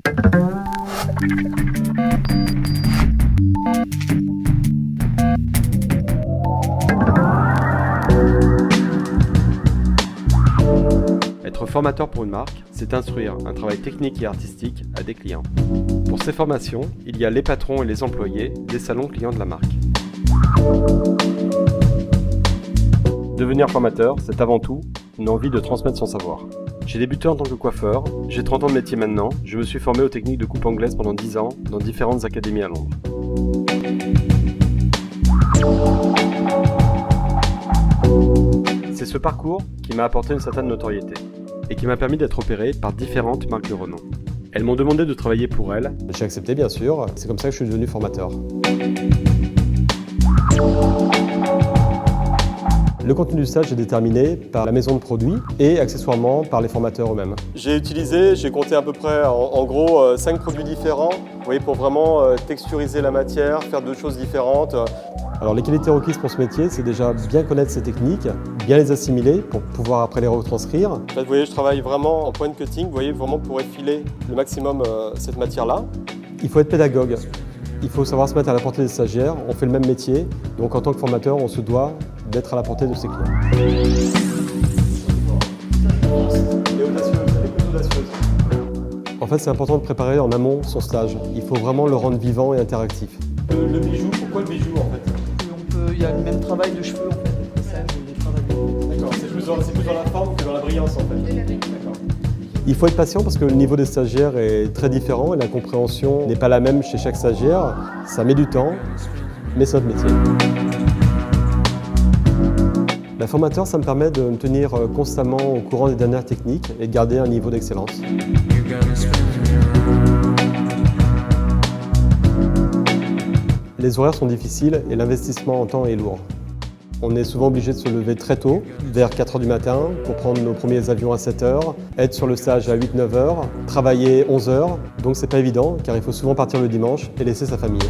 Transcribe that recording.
Être formateur pour une marque, c'est instruire un travail technique et artistique à des clients. Pour ces formations, il y a les patrons et les employés des salons clients de la marque. Devenir formateur, c'est avant tout une envie de transmettre son savoir. J'ai débuté en tant que coiffeur, j'ai 30 ans de métier maintenant, je me suis formé aux techniques de coupe anglaise pendant 10 ans dans différentes académies à Londres. C'est ce parcours qui m'a apporté une certaine notoriété et qui m'a permis d'être opéré par différentes marques de renom. Elles m'ont demandé de travailler pour elles. J'ai accepté bien sûr, c'est comme ça que je suis devenu formateur. Le contenu du stage est déterminé par la maison de produits et accessoirement par les formateurs eux-mêmes. J'ai compté à peu près en gros 5 produits différents, vous voyez, pour vraiment texturiser la matière, faire deux choses différentes. Alors les qualités requises pour ce métier, c'est déjà bien connaître ces techniques, bien les assimiler pour pouvoir après les retranscrire. En fait, vous voyez, je travaille vraiment en point cutting, vous voyez, vraiment pour effiler le maximum cette matière-là. Il faut être pédagogue. Il faut savoir se mettre à la portée des stagiaires, on fait le même métier, donc en tant que formateur, on se doit d'être à la portée de ses clients. En fait, c'est important de préparer en amont son stage. Il faut vraiment le rendre vivant et interactif. Le bijou, pourquoi le bijou en fait? Il y a le même travail de cheveux en fait, D'accord, c'est plus dans la forme que dans la brillance en fait. D'accord. Il faut être patient parce que le niveau des stagiaires est très différent et la compréhension n'est pas la même chez chaque stagiaire. Ça met du temps, mais c'est notre métier. La formateur, ça me permet de me tenir constamment au courant des dernières techniques et de garder un niveau d'excellence. Les horaires sont difficiles et l'investissement en temps est lourd. On est souvent obligé de se lever très tôt, vers 4 h du matin, pour prendre nos premiers avions à 7 h, être sur le stage à 8-9 h, travailler 11 h, donc c'est pas évident car il faut souvent partir le dimanche et laisser sa famille.